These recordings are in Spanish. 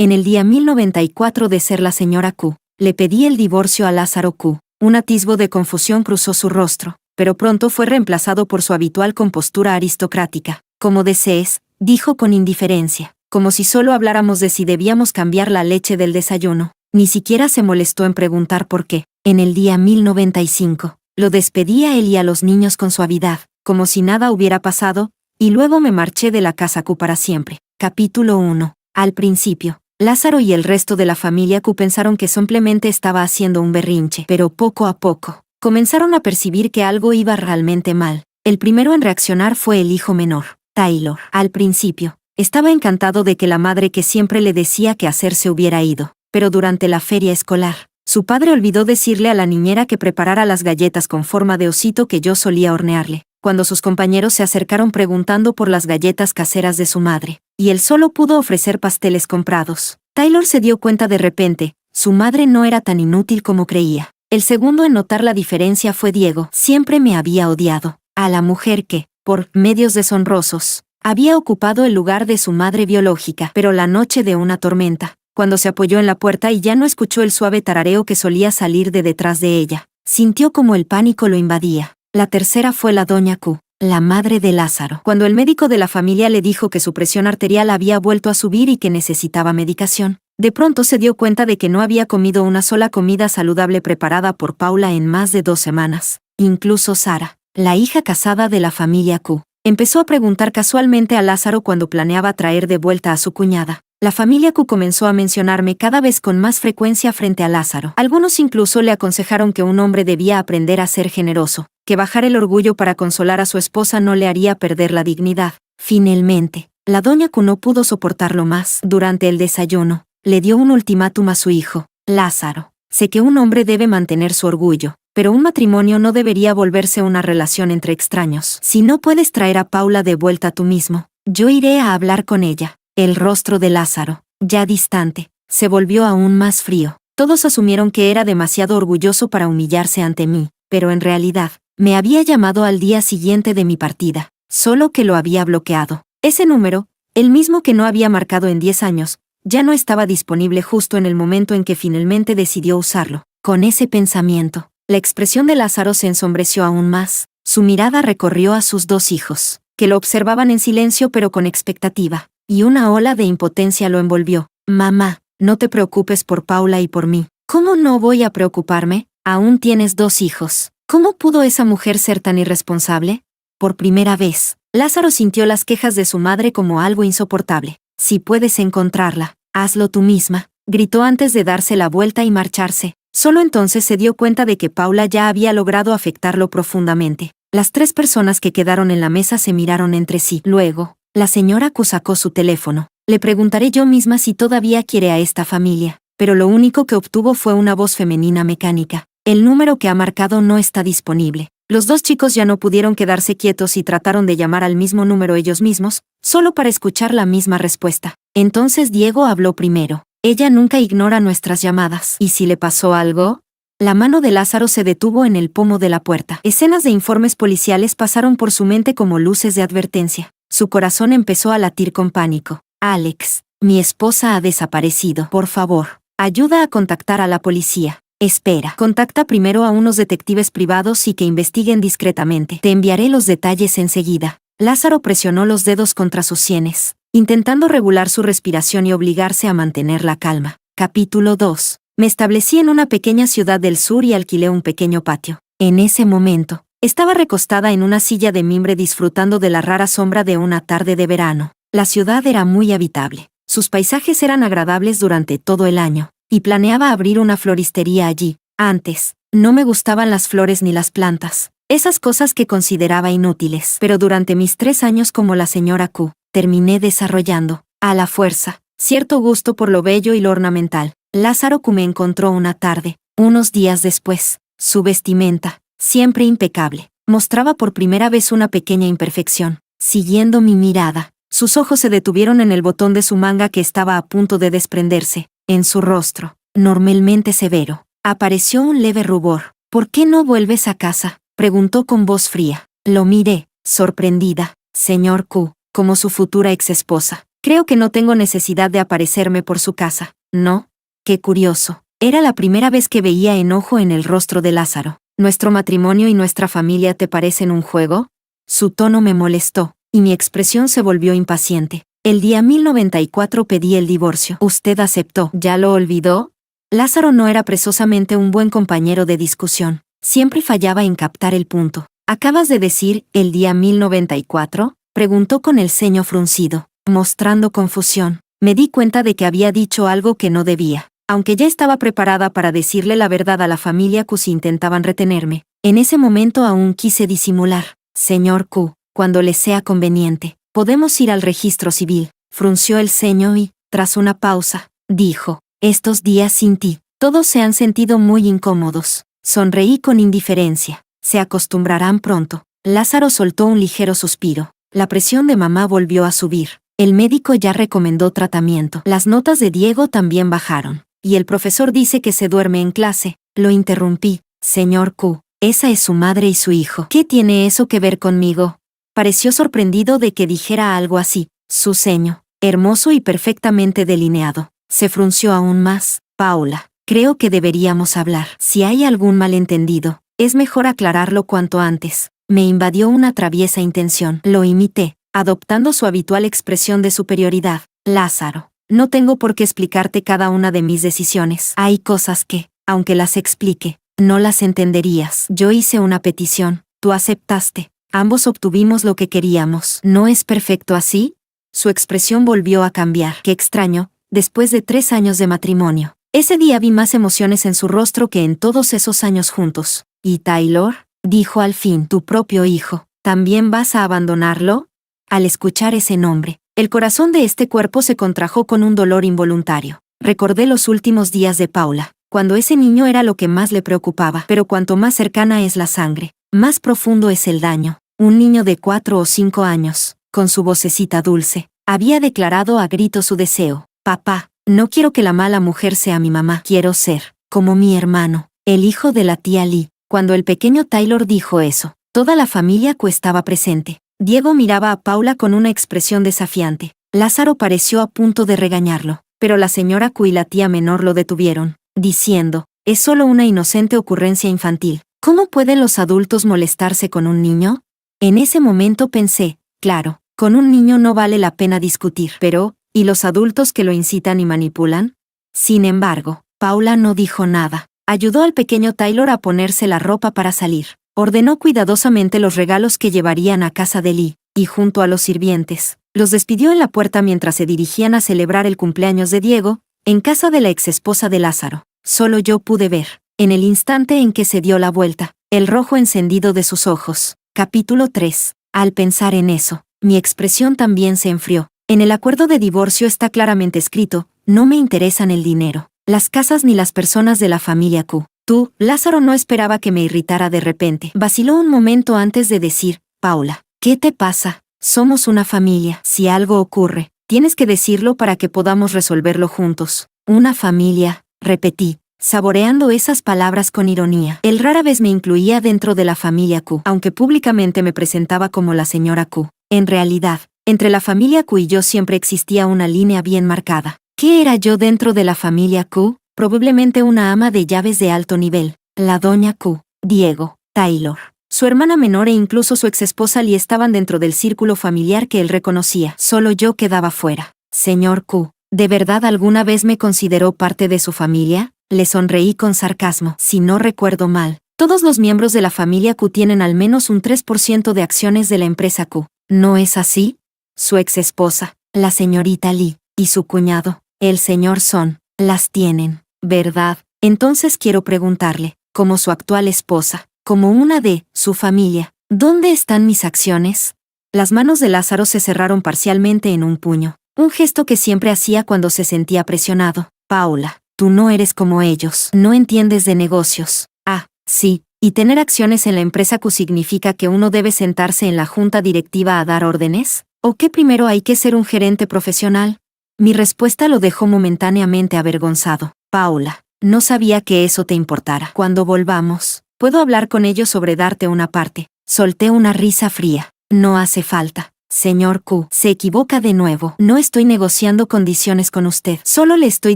En el día 1094 de ser la señora Q, le pedí el divorcio a Lázaro Q. Un atisbo de confusión cruzó su rostro, pero pronto fue reemplazado por su habitual compostura aristocrática. Como desees, dijo con indiferencia, como si solo habláramos de si debíamos cambiar la leche del desayuno. Ni siquiera se molestó en preguntar por qué. En el día 1095, lo despedí a él y a los niños con suavidad, como si nada hubiera pasado, y luego me marché de la casa Q para siempre. Capítulo 1. Al principio, Lázaro y el resto de la familia Q pensaron que simplemente estaba haciendo un berrinche, pero poco a poco, comenzaron a percibir que algo iba realmente mal. El primero en reaccionar fue el hijo menor, Taylor. Al principio, estaba encantado de que la madre que siempre le decía qué hacer se hubiera ido, pero durante la feria escolar, su padre olvidó decirle a la niñera que preparara las galletas con forma de osito que yo solía hornearle. Cuando sus compañeros se acercaron preguntando por las galletas caseras de su madre, y él solo pudo ofrecer pasteles comprados, Taylor se dio cuenta de repente, su madre no era tan inútil como creía. El segundo en notar la diferencia fue Diego. Siempre me había odiado, a la mujer que, por medios deshonrosos, había ocupado el lugar de su madre biológica. Pero la noche de una tormenta, cuando se apoyó en la puerta y ya no escuchó el suave tarareo que solía salir de detrás de ella, sintió como el pánico lo invadía. La tercera fue la doña Q, la madre de Lázaro. Cuando el médico de la familia le dijo que su presión arterial había vuelto a subir y que necesitaba medicación, de pronto se dio cuenta de que no había comido una sola comida saludable preparada por Paula en más de 2 semanas. Incluso Sara, la hija casada de la familia Q, empezó a preguntar casualmente a Lázaro cuando planeaba traer de vuelta a su cuñada. La familia Q comenzó a mencionarme cada vez con más frecuencia frente a Lázaro. Algunos incluso le aconsejaron que un hombre debía aprender a ser generoso, que bajar el orgullo para consolar a su esposa no le haría perder la dignidad. Finalmente, la doña Q no pudo soportarlo más. Durante el desayuno, le dio un ultimátum a su hijo, Lázaro. Sé que un hombre debe mantener su orgullo, pero un matrimonio no debería volverse una relación entre extraños. Si no puedes traer a Paula de vuelta tú mismo, yo iré a hablar con ella. El rostro de Lázaro, ya distante, se volvió aún más frío. Todos asumieron que era demasiado orgulloso para humillarse ante mí, pero en realidad, me había llamado al día siguiente de mi partida, solo que lo había bloqueado. Ese número, el mismo que no había marcado en 10 años, ya no estaba disponible justo en el momento en que finalmente decidió usarlo. Con ese pensamiento, la expresión de Lázaro se ensombreció aún más. Su mirada recorrió a sus 2 hijos, que lo observaban en silencio pero con expectativa. Y una ola de impotencia lo envolvió. Mamá, no te preocupes por Paula y por mí. ¿Cómo no voy a preocuparme? Aún tienes 2 hijos. ¿Cómo pudo esa mujer ser tan irresponsable? Por primera vez, Lázaro sintió las quejas de su madre como algo insoportable. Si puedes encontrarla, hazlo tú misma, gritó antes de darse la vuelta y marcharse. Solo entonces se dio cuenta de que Paula ya había logrado afectarlo profundamente. Las 3 personas que quedaron en la mesa se miraron entre sí. Luego, la señora Q sacó su teléfono. Le preguntaré yo misma si todavía quiere a esta familia, pero lo único que obtuvo fue una voz femenina mecánica. El número que ha marcado no está disponible. Los 2 chicos ya no pudieron quedarse quietos y trataron de llamar al mismo número ellos mismos, solo para escuchar la misma respuesta. Entonces Diego habló primero. Ella nunca ignora nuestras llamadas. ¿Y si le pasó algo? La mano de Lázaro se detuvo en el pomo de la puerta. Escenas de informes policiales pasaron por su mente como luces de advertencia. Su corazón empezó a latir con pánico. Alex, mi esposa ha desaparecido. Por favor, ayuda a contactar a la policía. Espera, contacta primero a unos detectives privados y que investiguen discretamente. Te enviaré los detalles enseguida. Lázaro presionó los dedos contra sus sienes, intentando regular su respiración y obligarse a mantener la calma. Capítulo 2. Me establecí en una pequeña ciudad del sur y alquilé un pequeño patio. En ese momento, estaba recostada en una silla de mimbre disfrutando de la rara sombra de una tarde de verano. La ciudad era muy habitable. Sus paisajes eran agradables durante todo el año, y planeaba abrir una floristería allí. Antes, no me gustaban las flores ni las plantas, esas cosas que consideraba inútiles. Pero durante mis 3 años como la señora Q, terminé desarrollando, a la fuerza, cierto gusto por lo bello y lo ornamental. Lázaro Q me encontró una tarde, unos días después. Su vestimenta, siempre impecable, mostraba por primera vez una pequeña imperfección. Siguiendo mi mirada, sus ojos se detuvieron en el botón de su manga que estaba a punto de desprenderse. En su rostro, normalmente severo, apareció un leve rubor. ¿Por qué no vuelves a casa?, preguntó con voz fría. Lo miré, sorprendida. Señor Q, como su futura ex esposa, Creo que no tengo necesidad de aparecerme por su casa, ¿no? Qué curioso. Era la primera vez que veía enojo en el rostro de Lázaro. ¿Nuestro matrimonio y nuestra familia te parecen un juego? Su tono me molestó, y mi expresión se volvió impaciente. El día 1094 pedí el divorcio. Usted aceptó. ¿Ya lo olvidó? Lázaro no era precisamente un buen compañero de discusión. Siempre fallaba en captar el punto. ¿Acabas de decir el día 1094? Preguntó con el ceño fruncido, mostrando confusión. Me di cuenta de que había dicho algo que no debía. Aunque ya estaba preparada para decirle la verdad a la familia Q si intentaban retenerme, en ese momento aún quise disimular. Señor Q, cuando le sea conveniente, podemos ir al registro civil. Frunció el ceño y, tras una pausa, dijo, estos días sin ti, todos se han sentido muy incómodos. Sonreí con indiferencia. Se acostumbrarán pronto. Lázaro soltó un ligero suspiro. La presión de mamá volvió a subir. El médico ya recomendó tratamiento. Las notas de Diego también bajaron. Y el profesor dice que se duerme en clase. Lo interrumpí. Señor Q, esa es su madre y su hijo. ¿Qué tiene eso que ver conmigo? Pareció sorprendido de que dijera algo así. Su ceño, hermoso y perfectamente delineado, se frunció aún más. Paula, creo que deberíamos hablar. Si hay algún malentendido, es mejor aclararlo cuanto antes. Me invadió una traviesa intención. Lo imité, adoptando su habitual expresión de superioridad. Lázaro, no tengo por qué explicarte cada una de mis decisiones. Hay cosas que, aunque las explique, no las entenderías. Yo hice una petición, tú aceptaste. Ambos obtuvimos lo que queríamos. ¿No es perfecto así? Su expresión volvió a cambiar. Qué extraño, después de 3 años de matrimonio. Ese día vi más emociones en su rostro que en todos esos años juntos. ¿Y Taylor? Dijo al fin, tu propio hijo. ¿También vas a abandonarlo? Al escuchar ese nombre, el corazón de este cuerpo se contrajo con un dolor involuntario. Recordé los últimos días de Paula, cuando ese niño era lo que más le preocupaba. Pero cuanto más cercana es la sangre, más profundo es el daño. Un niño de 4 o 5 años, con su vocecita dulce, había declarado a gritos su deseo. Papá, no quiero que la mala mujer sea mi mamá. Quiero ser, como mi hermano, el hijo de la tía Lee. Cuando el pequeño Taylor dijo eso, toda la familia Q estaba presente. Diego miraba a Paula con una expresión desafiante. Lázaro pareció a punto de regañarlo, pero la señora Q y la tía menor lo detuvieron, diciendo, es solo una inocente ocurrencia infantil. ¿Cómo pueden los adultos molestarse con un niño? En ese momento pensé, claro, con un niño no vale la pena discutir, pero, ¿y los adultos que lo incitan y manipulan? Sin embargo, Paula no dijo nada. Ayudó al pequeño Taylor a ponerse la ropa para salir. Ordenó cuidadosamente los regalos que llevarían a casa de Lee, y junto a los sirvientes, los despidió en la puerta mientras se dirigían a celebrar el cumpleaños de Diego, en casa de la exesposa de Lázaro. Solo yo pude ver, en el instante en que se dio la vuelta, el rojo encendido de sus ojos. Capítulo 3. Al pensar en eso, mi expresión también se enfrió. En el acuerdo de divorcio está claramente escrito, no me interesan el dinero, las casas ni las personas de la familia Q. Tú, Lázaro no esperaba que me irritara de repente. Vaciló un momento antes de decir, Paula, ¿qué te pasa? Somos una familia. Si algo ocurre, tienes que decirlo para que podamos resolverlo juntos. Una familia, repetí, saboreando esas palabras con ironía. Él rara vez me incluía dentro de la familia Q, aunque públicamente me presentaba como la señora Q. En realidad, entre la familia Q y yo siempre existía una línea bien marcada. ¿Qué era yo dentro de la familia Q? Probablemente una ama de llaves de alto nivel, la doña Q, Diego, Taylor. Su hermana menor e incluso su exesposa Lee estaban dentro del círculo familiar que él reconocía. Solo yo quedaba fuera. Señor Q, ¿de verdad alguna vez me consideró parte de su familia? Le sonreí con sarcasmo. Si no recuerdo mal, todos los miembros de la familia Q tienen al menos un 3% de acciones de la empresa Q. ¿No es así? Su exesposa, la señorita Lee, y su cuñado, el señor Son, las tienen, ¿verdad? Entonces quiero preguntarle, como su actual esposa, como una de su familia, ¿dónde están mis acciones? Las manos de Lázaro se cerraron parcialmente en un puño, un gesto que siempre hacía cuando se sentía presionado. Paula, tú no eres como ellos, no entiendes de negocios. Ah, sí, y tener acciones en la empresa Q significa que uno debe sentarse en la junta directiva a dar órdenes, ¿o que primero hay que ser un gerente profesional? Mi respuesta lo dejó momentáneamente avergonzado. Paula, no sabía que eso te importara. Cuando volvamos, puedo hablar con ellos sobre darte una parte. Solté una risa fría. No hace falta. Señor Q, se equivoca de nuevo. No estoy negociando condiciones con usted. Solo le estoy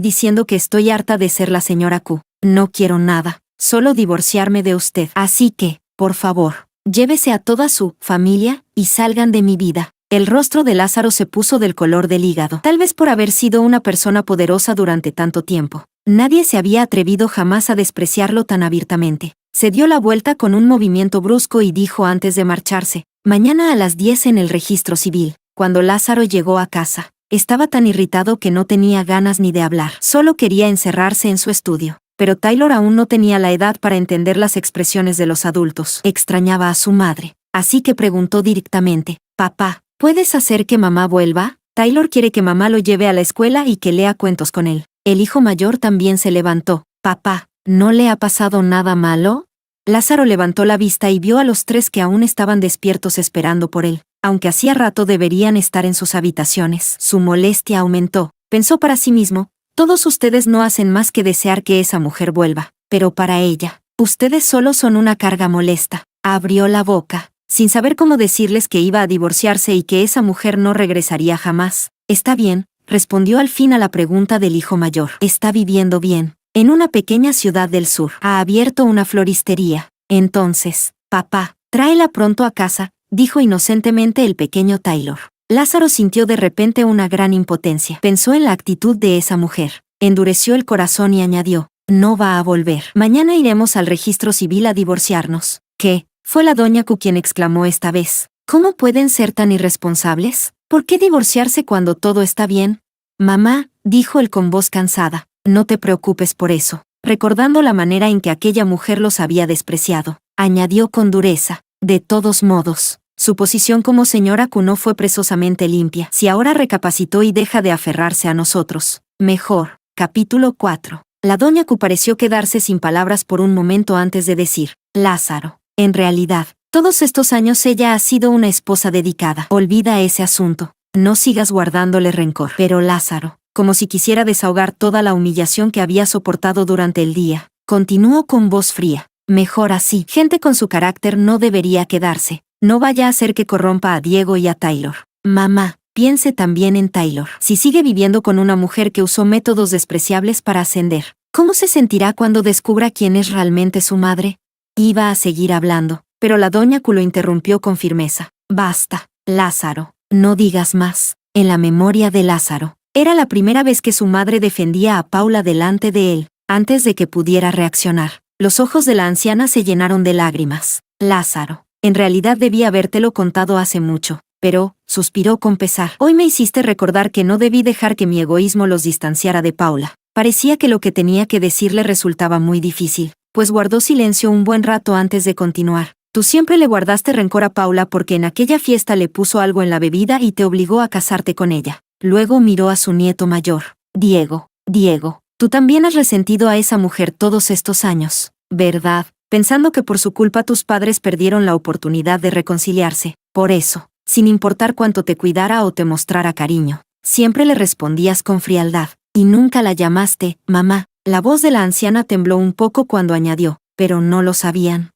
diciendo que estoy harta de ser la señora Q. No quiero nada, solo divorciarme de usted. Así que, por favor, llévese a toda su familia y salgan de mi vida. El rostro de Lázaro se puso del color del hígado, tal vez por haber sido una persona poderosa durante tanto tiempo. Nadie se había atrevido jamás a despreciarlo tan abiertamente. Se dio la vuelta con un movimiento brusco y dijo antes de marcharse: mañana a las 10 en el registro civil. Cuando Lázaro llegó a casa, estaba tan irritado que no tenía ganas ni de hablar. Solo quería encerrarse en su estudio. Pero Taylor aún no tenía la edad para entender las expresiones de los adultos. Extrañaba a su madre, así que preguntó directamente: papá, ¿puedes hacer que mamá vuelva? Taylor quiere que mamá lo lleve a la escuela y que lea cuentos con él. El hijo mayor también se levantó. Papá, ¿no le ha pasado nada malo? Lázaro levantó la vista y vio a los tres que aún estaban despiertos esperando por él. Aunque hacía rato deberían estar en sus habitaciones. Su molestia aumentó. Pensó para sí mismo: todos ustedes no hacen más que desear que esa mujer vuelva. Pero para ella, ustedes solo son una carga molesta. Abrió la boca, sin saber cómo decirles que iba a divorciarse y que esa mujer no regresaría jamás. Está bien, respondió al fin a la pregunta del hijo mayor. Está viviendo bien. En una pequeña ciudad del sur. Ha abierto una floristería. Entonces, papá, tráela pronto a casa, dijo inocentemente el pequeño Taylor. Lázaro sintió de repente una gran impotencia. Pensó en la actitud de esa mujer. Endureció el corazón y añadió: no va a volver. Mañana iremos al registro civil a divorciarnos. ¿Qué? Fue la doña Q quien exclamó esta vez. ¿Cómo pueden ser tan irresponsables? ¿Por qué divorciarse cuando todo está bien? Mamá, dijo él con voz cansada, no te preocupes por eso. Recordando la manera en que aquella mujer los había despreciado, añadió con dureza: de todos modos, su posición como señora Q no fue precisamente limpia. Si ahora recapacitó y deja de aferrarse a nosotros, mejor. Capítulo 4. La doña Q pareció quedarse sin palabras por un momento antes de decir: Lázaro, en realidad, todos estos años ella ha sido una esposa dedicada. Olvida ese asunto. No sigas guardándole rencor. Pero Lázaro, como si quisiera desahogar toda la humillación que había soportado durante el día, continuó con voz fría: mejor así. Gente con su carácter no debería quedarse. No vaya a hacer que corrompa a Diego y a Taylor. Mamá, piense también en Taylor. Si sigue viviendo con una mujer que usó métodos despreciables para ascender, ¿cómo se sentirá cuando descubra quién es realmente su madre? Iba a seguir hablando, pero la doña Q lo interrumpió con firmeza. Basta, Lázaro, no digas más. En la memoria de Lázaro, era la primera vez que su madre defendía a Paula delante de él. Antes de que pudiera reaccionar, los ojos de la anciana se llenaron de lágrimas. Lázaro, en realidad debí habértelo contado hace mucho, pero, suspiró con pesar, hoy me hiciste recordar que no debí dejar que mi egoísmo los distanciara de Paula. Parecía que lo que tenía que decirle resultaba muy difícil, pues guardó silencio un buen rato antes de continuar. Tú siempre le guardaste rencor a Paula porque en aquella fiesta le puso algo en la bebida y te obligó a casarte con ella. Luego miró a su nieto mayor. Diego, tú también has resentido a esa mujer todos estos años, ¿verdad? Pensando que por su culpa tus padres perdieron la oportunidad de reconciliarse. Por eso, sin importar cuánto te cuidara o te mostrara cariño, siempre le respondías con frialdad, y nunca la llamaste mamá. La voz de la anciana tembló un poco cuando añadió: pero no lo sabían.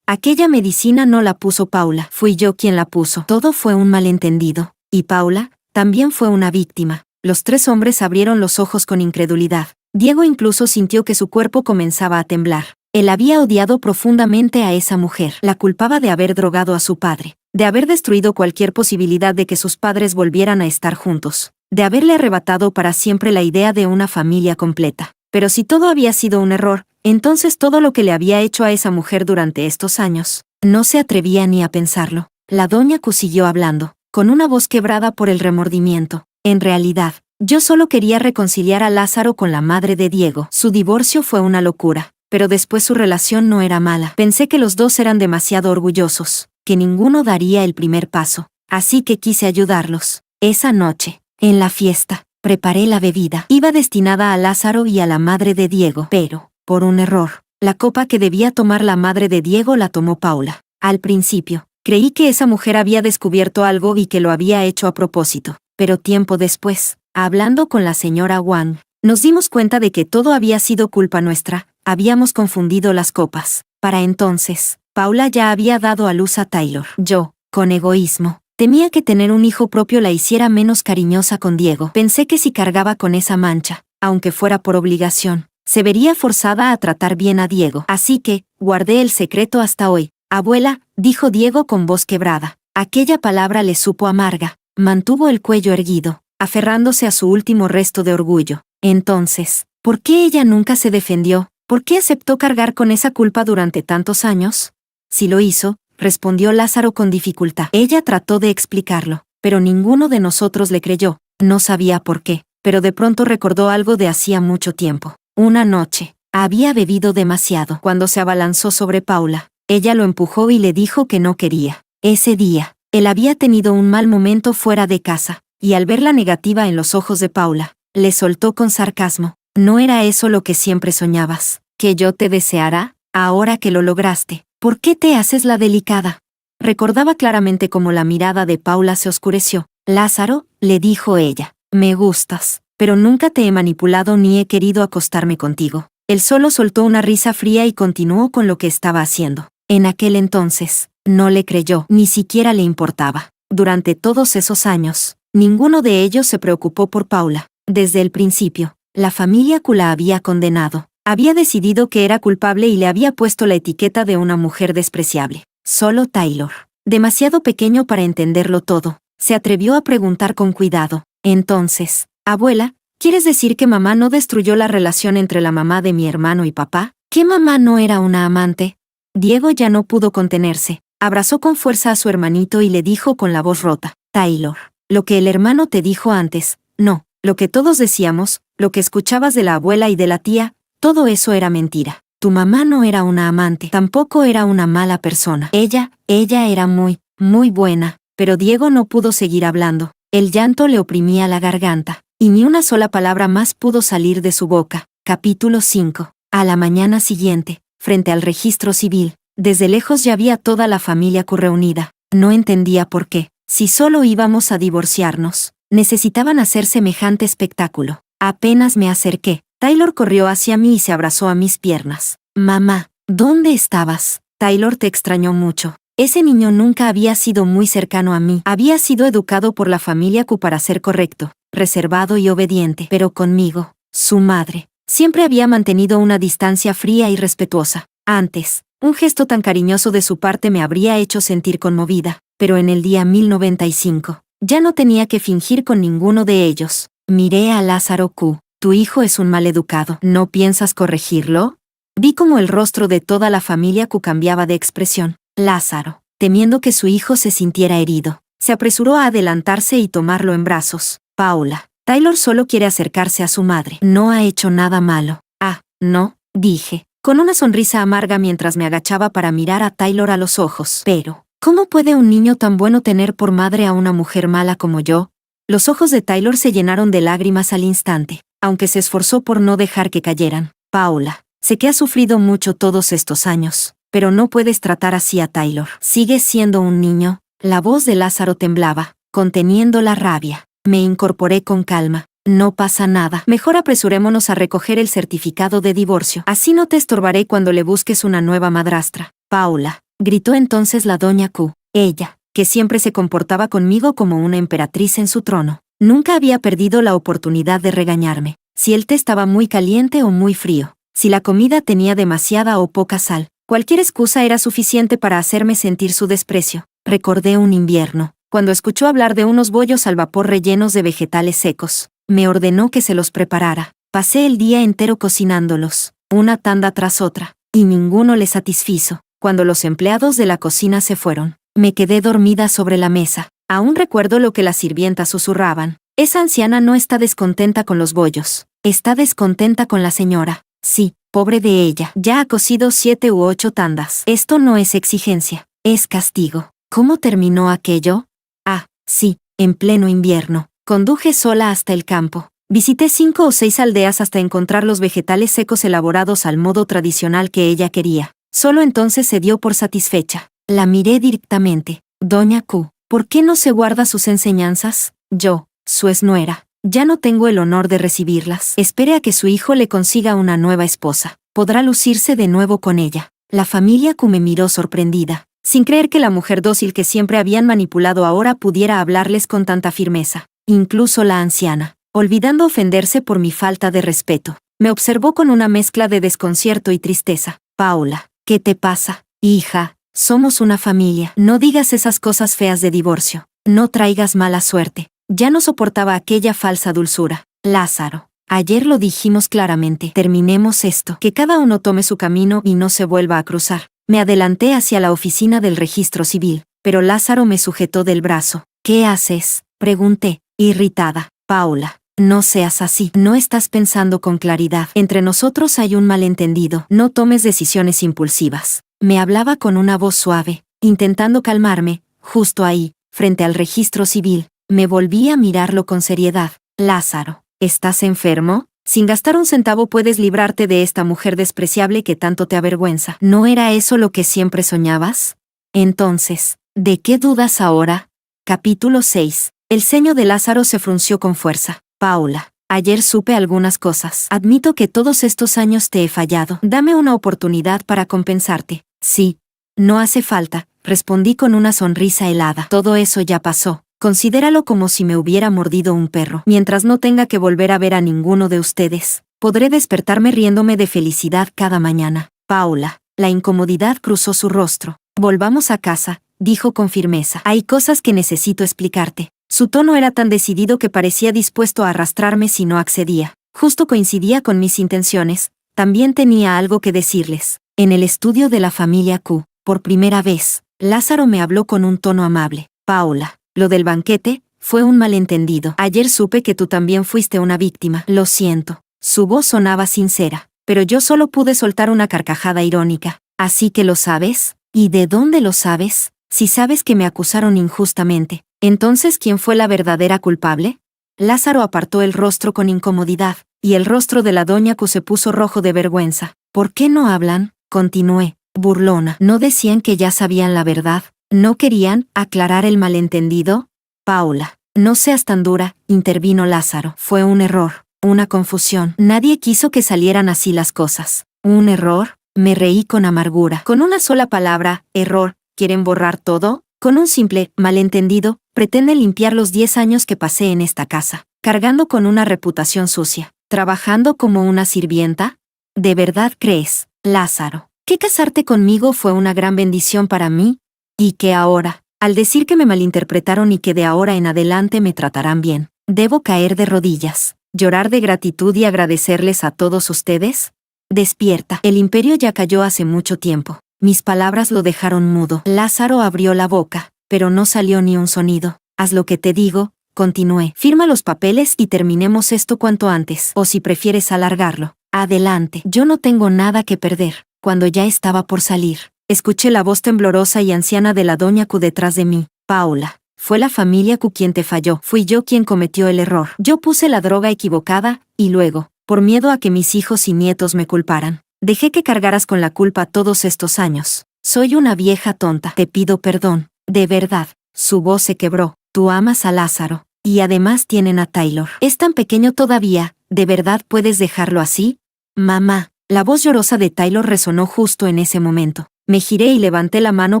Aquella medicina no la puso Paula, fui yo quien la puso. Todo fue un malentendido, y Paula también fue una víctima. Los tres hombres abrieron los ojos con incredulidad. Diego incluso sintió que su cuerpo comenzaba a temblar. Él había odiado profundamente a esa mujer. La culpaba de haber drogado a su padre, de haber destruido cualquier posibilidad de que sus padres volvieran a estar juntos, de haberle arrebatado para siempre la idea de una familia completa. Pero si todo había sido un error, entonces todo lo que le había hecho a esa mujer durante estos años, no se atrevía ni a pensarlo. La doña Q siguió hablando, con una voz quebrada por el remordimiento. En realidad, yo solo quería reconciliar a Lázaro con la madre de Diego. Su divorcio fue una locura, pero después su relación no era mala. Pensé que los dos eran demasiado orgullosos, que ninguno daría el primer paso, así que quise ayudarlos. Esa noche, en la fiesta, preparé la bebida. Iba destinada a Lázaro y a la madre de Diego, pero, por un error, la copa que debía tomar la madre de Diego la tomó Paula. Al principio, creí que esa mujer había descubierto algo y que lo había hecho a propósito, pero tiempo después, hablando con la señora Wang, nos dimos cuenta de que todo había sido culpa nuestra. Habíamos confundido las copas. Para entonces, Paula ya había dado a luz a Taylor. Yo, con egoísmo, Temía que tener un hijo propio la hiciera menos cariñosa con Diego. Pensé que si cargaba con esa mancha, aunque fuera por obligación, se vería forzada a tratar bien a Diego. Así que, guardé el secreto hasta hoy. Abuela, dijo Diego con voz quebrada. Aquella palabra le supo amarga. Mantuvo el cuello erguido, aferrándose a su último resto de orgullo. Entonces, ¿por qué ella nunca se defendió? ¿Por qué aceptó cargar con esa culpa durante tantos años? Si lo hizo, respondió Lázaro con dificultad. Ella trató de explicarlo, pero ninguno de nosotros le creyó. No sabía por qué, pero de pronto recordó algo de hacía mucho tiempo. Una noche, había bebido demasiado. Cuando se abalanzó sobre Paula, ella lo empujó y le dijo que no quería. Ese día, él había tenido un mal momento fuera de casa, y al ver la negativa en los ojos de Paula, le soltó con sarcasmo. ¿No era eso lo que siempre soñabas? ¿Que yo te deseara? Ahora que lo lograste, ¿por qué te haces la delicada? Recordaba claramente cómo la mirada de Paula se oscureció. Lázaro, le dijo ella, me gustas, pero nunca te he manipulado ni he querido acostarme contigo. Él solo soltó una risa fría y continuó con lo que estaba haciendo. En aquel entonces, no le creyó, ni siquiera le importaba. Durante todos esos años, ninguno de ellos se preocupó por Paula. Desde el principio, la familia Q la había condenado. Había decidido que era culpable y le había puesto la etiqueta de una mujer despreciable. Solo Taylor, demasiado pequeño para entenderlo todo, se atrevió a preguntar con cuidado. Entonces, abuela, ¿quieres decir que mamá no destruyó la relación entre la mamá de mi hermano y papá? ¿Que mamá no era una amante? Diego ya no pudo contenerse. Abrazó con fuerza a su hermanito y le dijo con la voz rota, Taylor, lo que el hermano te dijo antes, no, lo que todos decíamos, lo que escuchabas de la abuela y de la tía, todo eso era mentira. Tu mamá no era una amante, tampoco era una mala persona. Ella era muy, muy buena, pero Diego no pudo seguir hablando. El llanto le oprimía la garganta, y ni una sola palabra más pudo salir de su boca. Capítulo 5. A la mañana siguiente, frente al registro civil, desde lejos ya había toda la familia Q reunida. No entendía por qué, si solo íbamos a divorciarnos, necesitaban hacer semejante espectáculo. Apenas me acerqué, Taylor corrió hacia mí y se abrazó a mis piernas. Mamá, ¿dónde estabas? Taylor te extrañó mucho. Ese niño nunca había sido muy cercano a mí. Había sido educado por la familia Q para ser correcto, reservado y obediente. Pero conmigo, su madre, siempre había mantenido una distancia fría y respetuosa. Antes, un gesto tan cariñoso de su parte me habría hecho sentir conmovida, pero en el día 1095, ya no tenía que fingir con ninguno de ellos. Miré a Lázaro Q. Tu hijo es un maleducado. ¿No piensas corregirlo? Vi cómo el rostro de toda la familia Q cambiaba de expresión. Lázaro, temiendo que su hijo se sintiera herido, se apresuró a adelantarse y tomarlo en brazos. Paula, Taylor solo quiere acercarse a su madre. No ha hecho nada malo. Ah, no, dije, con una sonrisa amarga mientras me agachaba para mirar a Taylor a los ojos. Pero, ¿cómo puede un niño tan bueno tener por madre a una mujer mala como yo? Los ojos de Taylor se llenaron de lágrimas al instante, aunque se esforzó por no dejar que cayeran. Paula, sé que has sufrido mucho todos estos años, pero no puedes tratar así a Taylor. Sigues siendo un niño. La voz de Lázaro temblaba, conteniendo la rabia. Me incorporé con calma. No pasa nada. Mejor apresurémonos a recoger el certificado de divorcio. Así no te estorbaré cuando le busques una nueva madrastra. Paula, gritó entonces la doña Q. Ella, que siempre se comportaba conmigo como una emperatriz en su trono, nunca había perdido la oportunidad de regañarme. Si el té estaba muy caliente o muy frío, si la comida tenía demasiada o poca sal, cualquier excusa era suficiente para hacerme sentir su desprecio. Recordé un invierno, cuando escuchó hablar de unos bollos al vapor rellenos de vegetales secos. Me ordenó que se los preparara. Pasé el día entero cocinándolos, una tanda tras otra, y ninguno le satisfizo. Cuando los empleados de la cocina se fueron, me quedé dormida sobre la mesa. Aún recuerdo lo que las sirvientas susurraban. Esa anciana no está descontenta con los bollos. Está descontenta con la señora. Sí, pobre de ella. Ya ha cocido 7 u 8 tandas. Esto no es exigencia, es castigo. ¿Cómo terminó aquello? Ah, sí, en pleno invierno. Conduje sola hasta el campo. Visité 5 o 6 aldeas hasta encontrar los vegetales secos elaborados al modo tradicional que ella quería. Solo entonces se dio por satisfecha. La miré directamente. Doña Q, ¿por qué no se guarda sus enseñanzas? Yo, su exnuera, ya no tengo el honor de recibirlas. Espere a que su hijo le consiga una nueva esposa. Podrá lucirse de nuevo con ella. La familia Q me miró sorprendida. sin creer que la mujer dócil que siempre habían manipulado ahora pudiera hablarles con tanta firmeza. Incluso la anciana, olvidando ofenderse por mi falta de respeto, me observó con una mezcla de desconcierto y tristeza. Paula, ¿qué te pasa? Hija, somos una familia. No digas esas cosas feas de divorcio. No traigas mala suerte. Ya no soportaba aquella falsa dulzura. Lázaro, ayer lo dijimos claramente. Terminemos esto. Que cada uno tome su camino y no se vuelva a cruzar. Me adelanté hacia la oficina del registro civil, pero Lázaro me sujetó del brazo. ¿Qué haces?, pregunté, irritada. Paula, no seas así. No estás pensando con claridad. Entre nosotros hay un malentendido. No tomes decisiones impulsivas. Me hablaba con una voz suave, intentando calmarme. Justo ahí, frente al registro civil, me volví a mirarlo con seriedad. Lázaro, ¿estás enfermo? Sin gastar un centavo puedes librarte de esta mujer despreciable que tanto te avergüenza. ¿No era eso lo que siempre soñabas? Entonces, ¿de qué dudas ahora? Capítulo 6. El ceño de Lázaro se frunció con fuerza. Paula, ayer supe algunas cosas. Admito que todos estos años te he fallado. Dame una oportunidad para compensarte. Sí. No hace falta, respondí con una sonrisa helada. Todo eso ya pasó. Considéralo como si me hubiera mordido un perro. Mientras no tenga que volver a ver a ninguno de ustedes, podré despertarme riéndome de felicidad cada mañana. Paula, la incomodidad cruzó su rostro. Volvamos a casa, dijo con firmeza. Hay cosas que necesito explicarte. Su tono era tan decidido que parecía dispuesto a arrastrarme si no accedía. Justo coincidía con mis intenciones. También tenía algo que decirles. En el estudio de la familia Q, por primera vez, Lázaro me habló con un tono amable. Paula, lo del banquete fue un malentendido. Ayer supe que tú también fuiste una víctima. Lo siento. Su voz sonaba sincera, pero yo solo pude soltar una carcajada irónica. ¿Así que lo sabes? ¿Y de dónde lo sabes? Si sabes que me acusaron injustamente, ¿entonces quién fue la verdadera culpable? Lázaro apartó el rostro con incomodidad, y el rostro de la doña Q se puso rojo de vergüenza. ¿Por qué no hablan? Continué, burlona. ¿No decían que ya sabían la verdad? ¿No querían aclarar el malentendido? Paula, no seas tan dura, intervino Lázaro. Fue un error, una confusión. Nadie quiso que salieran así las cosas. ¿Un error? Me reí con amargura. Con una sola palabra, error, ¿quieren borrar todo? Con un simple malentendido, pretenden limpiar los 10 años que pasé en esta casa, cargando con una reputación sucia, trabajando como una sirvienta. ¿De verdad crees, Lázaro, que casarte conmigo fue una gran bendición para mí? ¿Y que ahora, al decir que me malinterpretaron y que de ahora en adelante me tratarán bien, debo caer de rodillas, llorar de gratitud y agradecerles a todos ustedes? Despierta. El imperio ya cayó hace mucho tiempo. Mis palabras lo dejaron mudo. Lázaro abrió la boca, pero no salió ni un sonido. Haz lo que te digo, continué. Firma los papeles y terminemos esto cuanto antes. O si prefieres alargarlo, adelante. Yo no tengo nada que perder. Cuando ya estaba por salir, escuché la voz temblorosa y anciana de la doña Q detrás de mí. Paula, fue la familia Q quien te falló. Fui yo quien cometió el error. Yo puse la droga equivocada, y luego, por miedo a que mis hijos y nietos me culparan, dejé que cargaras con la culpa todos estos años. Soy una vieja tonta. Te pido perdón, de verdad. Su voz se quebró. Tú amas a Lázaro, y además tienen a Taylor. Es tan pequeño todavía, ¿de verdad puedes dejarlo así? Mamá. La voz llorosa de Taylor resonó justo en ese momento. Me giré y levanté la mano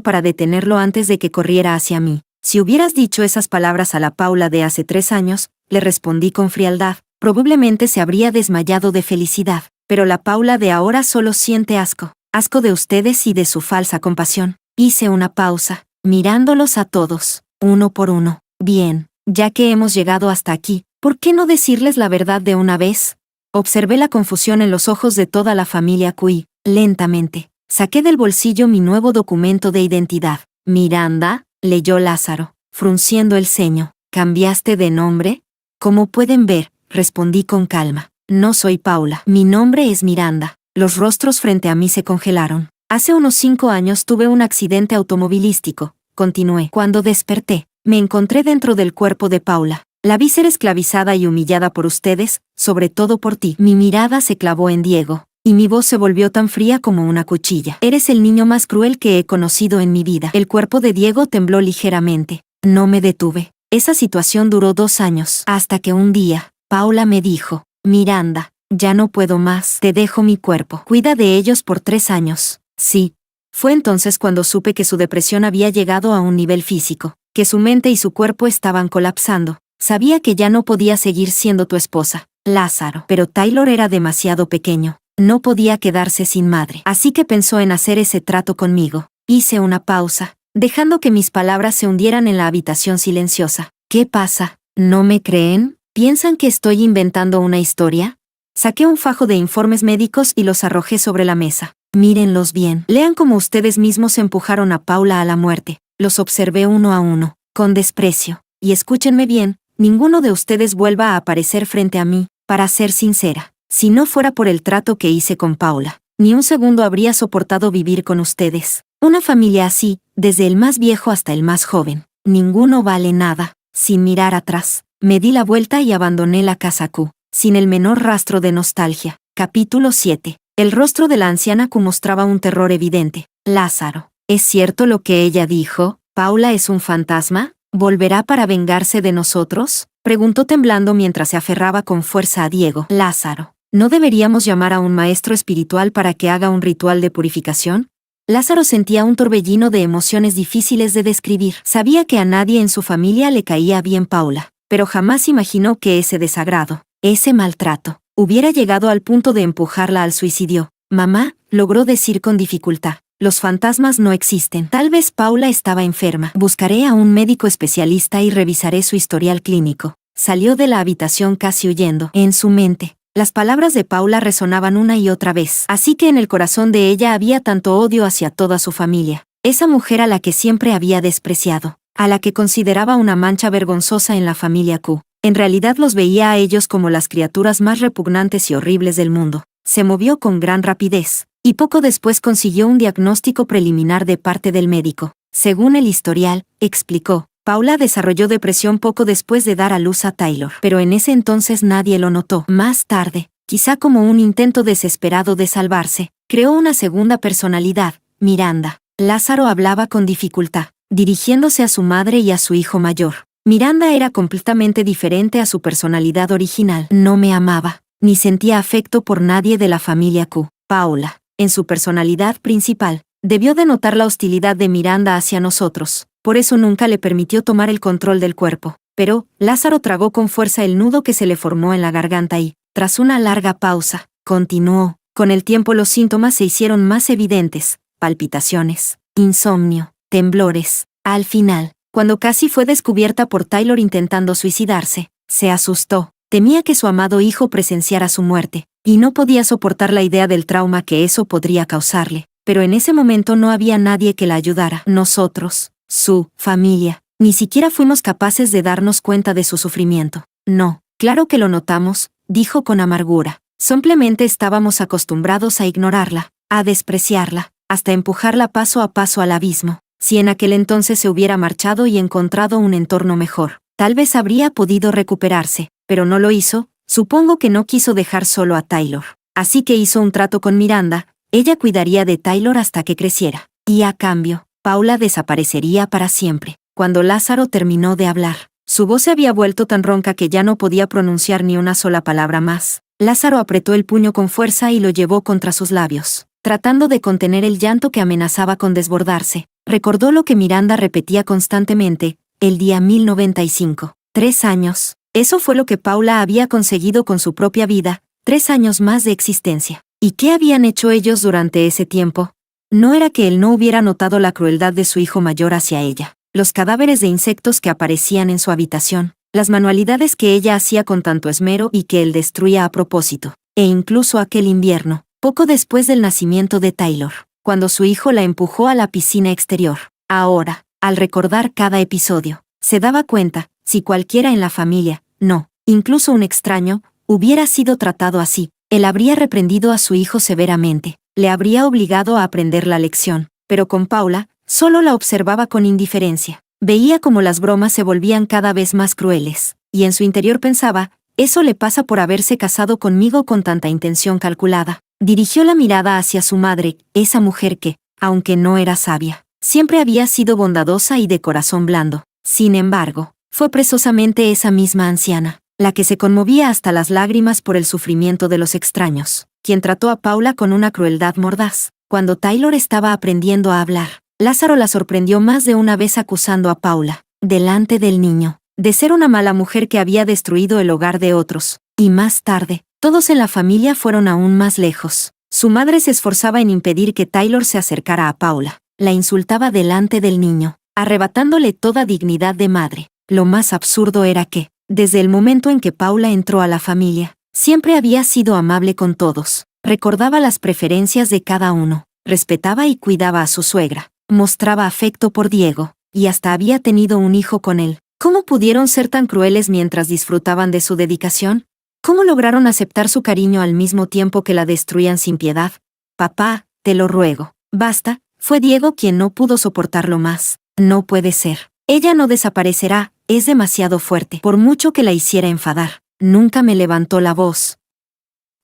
para detenerlo antes de que corriera hacia mí. Si hubieras dicho esas palabras a la Paula de hace 3 años, le respondí con frialdad, probablemente se habría desmayado de felicidad. Pero la Paula de ahora solo siente asco. Asco de ustedes y de su falsa compasión. Hice una pausa, mirándolos a todos, uno por uno. Bien, ya que hemos llegado hasta aquí, ¿por qué no decirles la verdad de una vez? Observé la confusión en los ojos de toda la familia Q y, lentamente, saqué del bolsillo mi nuevo documento de identidad. Miranda, leyó Lázaro, frunciendo el ceño. ¿Cambiaste de nombre? Como pueden ver, respondí con calma. No soy Paula. Mi nombre es Miranda. Los rostros frente a mí se congelaron. Hace unos 5 años tuve un accidente automovilístico, continué. Cuando desperté, me encontré dentro del cuerpo de Paula. La vi ser esclavizada y humillada por ustedes, sobre todo por ti. Mi mirada se clavó en Diego, y mi voz se volvió tan fría como una cuchilla. Eres el niño más cruel que he conocido en mi vida. El cuerpo de Diego tembló ligeramente. No me detuve. Esa situación duró 2 años, hasta que un día, Paula me dijo, Miranda, ya no puedo más. Te dejo mi cuerpo. Cuida de ellos por 3 años. Sí. Fue entonces cuando supe que su depresión había llegado a un nivel físico, que su mente y su cuerpo estaban colapsando. Sabía que ya no podía seguir siendo tu esposa, Lázaro. Pero Taylor era demasiado pequeño. No podía quedarse sin madre. Así que pensó en hacer ese trato conmigo. Hice una pausa, dejando que mis palabras se hundieran en la habitación silenciosa. ¿Qué pasa? ¿No me creen? ¿Piensan que estoy inventando una historia? Saqué un fajo de informes médicos y los arrojé sobre la mesa. Mírenlos bien. Lean cómo ustedes mismos empujaron a Paula a la muerte. Los observé uno a uno, con desprecio. Y escúchenme bien, ninguno de ustedes vuelva a aparecer frente a mí. Para ser sincera, si no fuera por el trato que hice con Paula, ni un segundo habría soportado vivir con ustedes. Una familia así, desde el más viejo hasta el más joven. Ninguno vale nada. Sin mirar atrás, me di la vuelta y abandoné la casa Q, sin el menor rastro de nostalgia. Capítulo 7. El rostro de la anciana Q mostraba un terror evidente. Lázaro, ¿es cierto lo que ella dijo? ¿Paula es un fantasma? ¿Volverá para vengarse de nosotros? Preguntó temblando mientras se aferraba con fuerza a Diego. Lázaro, ¿no deberíamos llamar a un maestro espiritual para que haga un ritual de purificación? Lázaro sentía un torbellino de emociones difíciles de describir. Sabía que a nadie en su familia le caía bien Paula, pero jamás imaginó que ese desagrado, ese maltrato, hubiera llegado al punto de empujarla al suicidio. Mamá, logró decir con dificultad. Los fantasmas no existen. Tal vez Paula estaba enferma. Buscaré a un médico especialista y revisaré su historial clínico. Salió de la habitación casi huyendo. En su mente, las palabras de Paula resonaban una y otra vez. Así que en el corazón de ella había tanto odio hacia toda su familia. Esa mujer a la que siempre había despreciado, a la que consideraba una mancha vergonzosa en la familia Q. En realidad los veía a ellos como las criaturas más repugnantes y horribles del mundo. Se movió con gran rapidez, y poco después consiguió un diagnóstico preliminar de parte del médico. Según el historial, explicó, Paula desarrolló depresión poco después de dar a luz a Taylor, pero en ese entonces nadie lo notó. Más tarde, quizá como un intento desesperado de salvarse, creó una segunda personalidad, Miranda. Lázaro hablaba con dificultad, dirigiéndose a su madre y a su hijo mayor. Miranda era completamente diferente a su personalidad original. No me amaba, ni sentía afecto por nadie de la familia Q. Paula, en su personalidad principal, debió de notar la hostilidad de Miranda hacia nosotros. Por eso nunca le permitió tomar el control del cuerpo. Pero, Lázaro tragó con fuerza el nudo que se le formó en la garganta y, tras una larga pausa, continuó. Con el tiempo los síntomas se hicieron más evidentes. Palpitaciones, insomnio, temblores. Al final, cuando casi fue descubierta por Taylor intentando suicidarse, se asustó. Temía que su amado hijo presenciara su muerte, y no podía soportar la idea del trauma que eso podría causarle. Pero en ese momento no había nadie que la ayudara. Nosotros, su familia, ni siquiera fuimos capaces de darnos cuenta de su sufrimiento. No, claro que lo notamos, dijo con amargura. Simplemente estábamos acostumbrados a ignorarla, a despreciarla, hasta empujarla paso a paso al abismo. Si en aquel entonces se hubiera marchado y encontrado un entorno mejor, tal vez habría podido recuperarse, pero no lo hizo. Supongo que no quiso dejar solo a Taylor. Así que hizo un trato con Miranda. Ella cuidaría de Taylor hasta que creciera. Y a cambio, Paula desaparecería para siempre. Cuando Lázaro terminó de hablar, su voz se había vuelto tan ronca que ya no podía pronunciar ni una sola palabra más. Lázaro apretó el puño con fuerza y lo llevó contra sus labios, tratando de contener el llanto que amenazaba con desbordarse. Recordó lo que Miranda repetía constantemente, el día 1095. 3 años. Eso fue lo que Paula había conseguido con su propia vida, 3 años más de existencia. ¿Y qué habían hecho ellos durante ese tiempo? No era que él no hubiera notado la crueldad de su hijo mayor hacia ella. Los cadáveres de insectos que aparecían en su habitación, las manualidades que ella hacía con tanto esmero y que él destruía a propósito, e incluso aquel invierno, poco después del nacimiento de Taylor, cuando su hijo la empujó a la piscina exterior. Ahora, al recordar cada episodio, se daba cuenta, si cualquiera en la familia, no, incluso un extraño, hubiera sido tratado así, él habría reprendido a su hijo severamente, le habría obligado a aprender la lección, pero con Paula, solo la observaba con indiferencia. Veía cómo las bromas se volvían cada vez más crueles, y en su interior pensaba, eso le pasa por haberse casado conmigo con tanta intención calculada. Dirigió la mirada hacia su madre, esa mujer que, aunque no era sabia, siempre había sido bondadosa y de corazón blando. Sin embargo, fue precisamente esa misma anciana, la que se conmovía hasta las lágrimas por el sufrimiento de los extraños, quien trató a Paula con una crueldad mordaz. Cuando Taylor estaba aprendiendo a hablar, Lázaro la sorprendió más de una vez acusando a Paula, delante del niño, de ser una mala mujer que había destruido el hogar de otros. Y más tarde, todos en la familia fueron aún más lejos. Su madre se esforzaba en impedir que Taylor se acercara a Paula. La insultaba delante del niño, arrebatándole toda dignidad de madre. Lo más absurdo era que, desde el momento en que Paula entró a la familia, siempre había sido amable con todos. Recordaba las preferencias de cada uno, respetaba y cuidaba a su suegra, mostraba afecto por Diego, y hasta había tenido un hijo con él. ¿Cómo pudieron ser tan crueles mientras disfrutaban de su dedicación? ¿Cómo lograron aceptar su cariño al mismo tiempo que la destruían sin piedad? Papá, te lo ruego. Basta, fue Diego quien no pudo soportarlo más. No puede ser. Ella no desaparecerá, es demasiado fuerte. Por mucho que la hiciera enfadar, nunca me levantó la voz.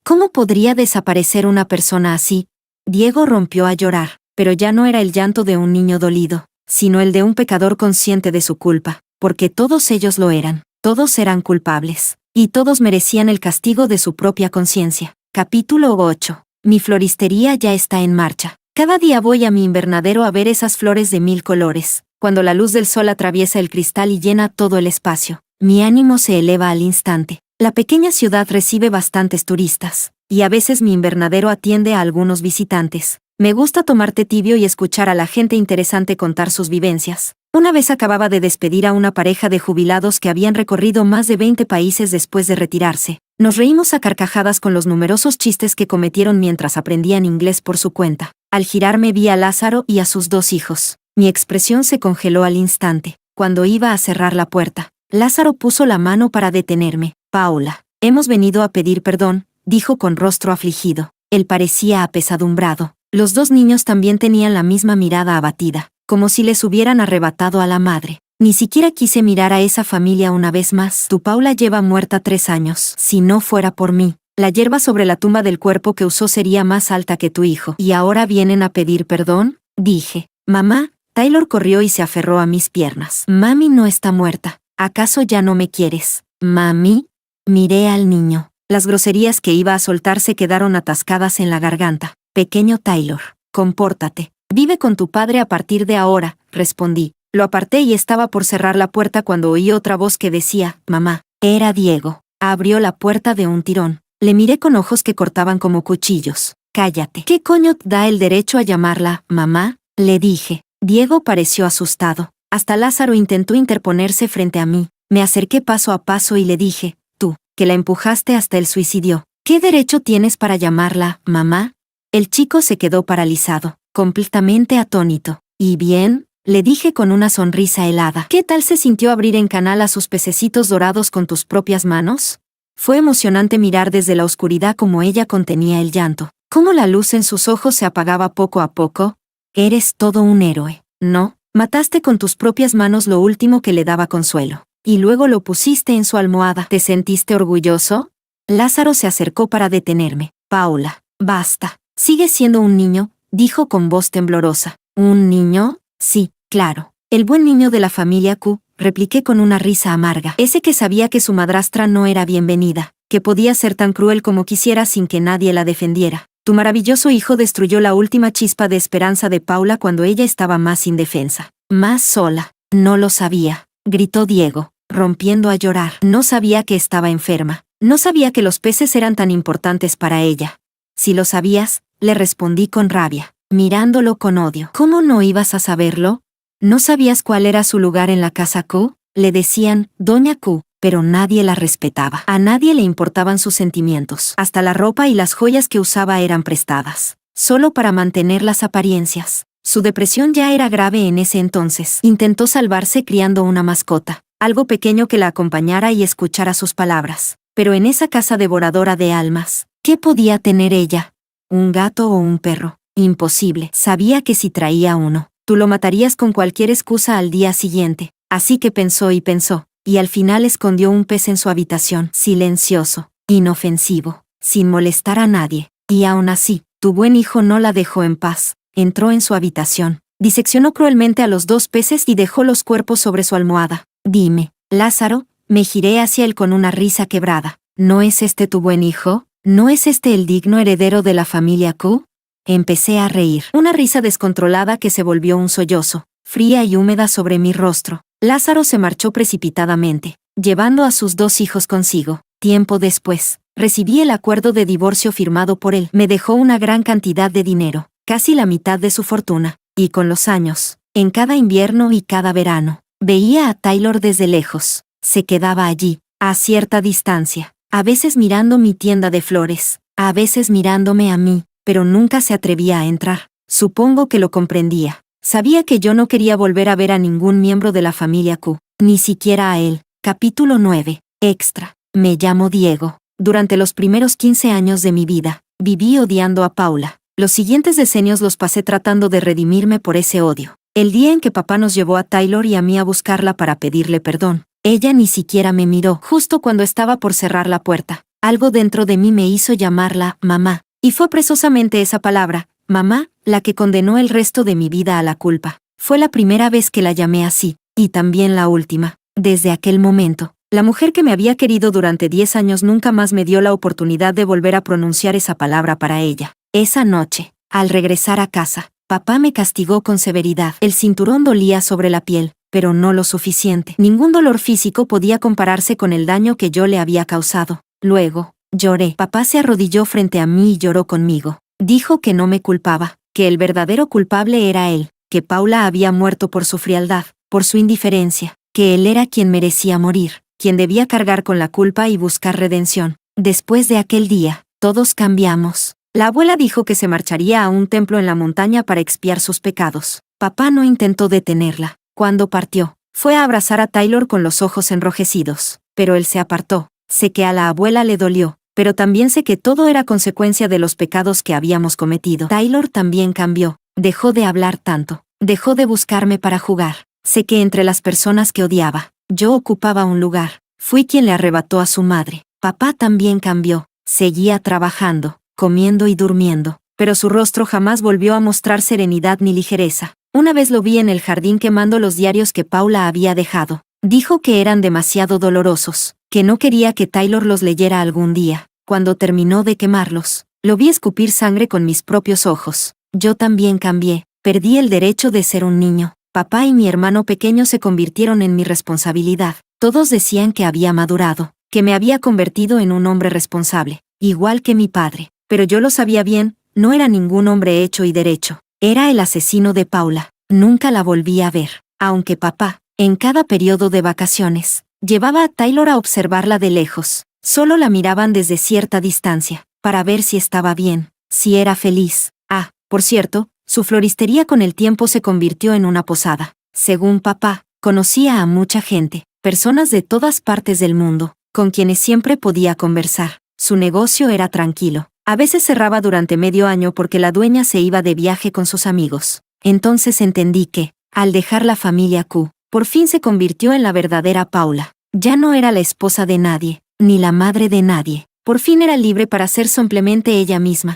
¿Cómo podría desaparecer una persona así? Diego rompió a llorar, pero ya no era el llanto de un niño dolido, sino el de un pecador consciente de su culpa, porque todos ellos lo eran, todos eran culpables. Y todos merecían el castigo de su propia conciencia. Capítulo 8. Mi floristería ya está en marcha. Cada día voy a mi invernadero a ver esas flores de 1000 colores. Cuando la luz del sol atraviesa el cristal y llena todo el espacio, mi ánimo se eleva al instante. La pequeña ciudad recibe bastantes turistas, y a veces mi invernadero atiende a algunos visitantes. Me gusta tomar té tibio y escuchar a la gente interesante contar sus vivencias. Una vez acababa de despedir a una pareja de jubilados que habían recorrido más de 20 países después de retirarse. Nos reímos a carcajadas con los numerosos chistes que cometieron mientras aprendían inglés por su cuenta. Al girarme vi a Lázaro y a sus 2 hijos. Mi expresión se congeló al instante. Cuando iba a cerrar la puerta, Lázaro puso la mano para detenerme. Paula, hemos venido a pedir perdón, dijo con rostro afligido. Él parecía apesadumbrado. Los 2 niños también tenían la misma mirada abatida, como si les hubieran arrebatado a la madre. Ni siquiera quise mirar a esa familia una vez más. Tu Paula lleva muerta 3 años. Si no fuera por mí, la hierba sobre la tumba del cuerpo que usó sería más alta que tu hijo. ¿Y ahora vienen a pedir perdón? Dije. Mamá, Taylor corrió y se aferró a mis piernas. Mami no está muerta. ¿Acaso ya no me quieres? Mami. Miré al niño. Las groserías que iba a soltar se quedaron atascadas en la garganta. Pequeño Taylor, compórtate. Vive con tu padre a partir de ahora, respondí. Lo aparté y estaba por cerrar la puerta cuando oí otra voz que decía, mamá. Era Diego. Abrió la puerta de un tirón. Le miré con ojos que cortaban como cuchillos. Cállate. ¿Qué coño te da el derecho a llamarla, mamá? Le dije. Diego pareció asustado. Hasta Lázaro intentó interponerse frente a mí. Me acerqué paso a paso y le dije, tú, que la empujaste hasta el suicidio. ¿Qué derecho tienes para llamarla, mamá? El chico se quedó paralizado, completamente atónito. ¿Y bien? Le dije con una sonrisa helada. ¿Qué tal se sintió abrir en canal a sus pececitos dorados con tus propias manos? Fue emocionante mirar desde la oscuridad cómo ella contenía el llanto, cómo la luz en sus ojos se apagaba poco a poco. Eres todo un héroe, ¿no? Mataste con tus propias manos lo último que le daba consuelo, y luego lo pusiste en su almohada. ¿Te sentiste orgulloso? Lázaro se acercó para detenerme. Paula, basta. Sigue siendo un niño, dijo con voz temblorosa. ¿Un niño? Sí, claro. El buen niño de la familia Q, repliqué con una risa amarga. Ese que sabía que su madrastra no era bienvenida, que podía ser tan cruel como quisiera sin que nadie la defendiera. Tu maravilloso hijo destruyó la última chispa de esperanza de Paula cuando ella estaba más indefensa, más sola. No lo sabía, gritó Diego, rompiendo a llorar. No sabía que estaba enferma. No sabía que los peces eran tan importantes para ella. Si lo sabías, le respondí con rabia, mirándolo con odio. ¿Cómo no ibas a saberlo? ¿No sabías cuál era su lugar en la casa Q? Le decían, Doña Q, pero nadie la respetaba. A nadie le importaban sus sentimientos. Hasta la ropa y las joyas que usaba eran prestadas, solo para mantener las apariencias. Su depresión ya era grave en ese entonces. Intentó salvarse criando una mascota, algo pequeño que la acompañara y escuchara sus palabras. Pero en esa casa devoradora de almas, ¿qué podía tener ella? ¿Un gato o un perro? Imposible. Sabía que si traía uno, tú lo matarías con cualquier excusa al día siguiente. Así que pensó y pensó, y al final escondió un pez en su habitación, silencioso, inofensivo, sin molestar a nadie. Y aún así, tu buen hijo no la dejó en paz. Entró en su habitación, diseccionó cruelmente a los 2 peces y dejó los cuerpos sobre su almohada. Dime, Lázaro, me giré hacia él con una risa quebrada. ¿No es este tu buen hijo? ¿No es este el digno heredero de la familia Q? Empecé a reír. Una risa descontrolada que se volvió un sollozo, fría y húmeda sobre mi rostro. Lázaro se marchó precipitadamente, llevando a sus 2 hijos consigo. Tiempo después, recibí el acuerdo de divorcio firmado por él. Me dejó una gran cantidad de dinero, casi la mitad de su fortuna, y con los años, en cada invierno y cada verano, veía a Taylor desde lejos. Se quedaba allí, a cierta distancia, a veces mirando mi tienda de flores, a veces mirándome a mí, pero nunca se atrevía a entrar. Supongo que lo comprendía. Sabía que yo no quería volver a ver a ningún miembro de la familia Q, ni siquiera a él. Capítulo 9. Extra. Me llamo Diego. Durante los primeros 15 años de mi vida, viví odiando a Paula. Los siguientes decenios los pasé tratando de redimirme por ese odio. El día en que papá nos llevó a Taylor y a mí a buscarla para pedirle perdón, ella ni siquiera me miró. Justo cuando estaba por cerrar la puerta, algo dentro de mí me hizo llamarla mamá. Y fue precisamente esa palabra, mamá, la que condenó el resto de mi vida a la culpa. Fue la primera vez que la llamé así, y también la última. Desde aquel momento, la mujer que me había querido durante 10 años nunca más me dio la oportunidad de volver a pronunciar esa palabra para ella. Esa noche, al regresar a casa, papá me castigó con severidad. El cinturón dolía sobre la piel, pero no lo suficiente. Ningún dolor físico podía compararse con el daño que yo le había causado. Luego, lloré. Papá se arrodilló frente a mí y lloró conmigo. Dijo que no me culpaba, que el verdadero culpable era él, que Paula había muerto por su frialdad, por su indiferencia, que él era quien merecía morir, quien debía cargar con la culpa y buscar redención. Después de aquel día, todos cambiamos. La abuela dijo que se marcharía a un templo en la montaña para expiar sus pecados. Papá no intentó detenerla. Cuando partió, fue a abrazar a Taylor con los ojos enrojecidos, pero él se apartó. Sé que a la abuela le dolió, pero también sé que todo era consecuencia de los pecados que habíamos cometido. Taylor también cambió, dejó de hablar tanto, dejó de buscarme para jugar. Sé que entre las personas que odiaba, yo ocupaba un lugar. Fui quien le arrebató a su madre. Papá también cambió, seguía trabajando, comiendo y durmiendo, pero su rostro jamás volvió a mostrar serenidad ni ligereza. Una vez lo vi en el jardín quemando los diarios que Paula había dejado. Dijo que eran demasiado dolorosos, que no quería que Taylor los leyera algún día. Cuando terminó de quemarlos, lo vi escupir sangre con mis propios ojos. Yo también cambié, perdí el derecho de ser un niño. Papá y mi hermano pequeño se convirtieron en mi responsabilidad. Todos decían que había madurado, que me había convertido en un hombre responsable, igual que mi padre. Pero yo lo sabía bien, no era ningún hombre hecho y derecho. Era el asesino de Paula. Nunca la volví a ver, aunque papá, en cada periodo de vacaciones, llevaba a Taylor a observarla de lejos. Solo la miraban desde cierta distancia, para ver si estaba bien, si era feliz. Ah, por cierto, su floristería con el tiempo se convirtió en una posada. Según papá, conocía a mucha gente, personas de todas partes del mundo, con quienes siempre podía conversar. Su negocio era tranquilo. A veces cerraba durante medio año porque la dueña se iba de viaje con sus amigos. Entonces entendí que, al dejar la familia Q, por fin se convirtió en la verdadera Paula. Ya no era la esposa de nadie, ni la madre de nadie. Por fin era libre para ser simplemente ella misma.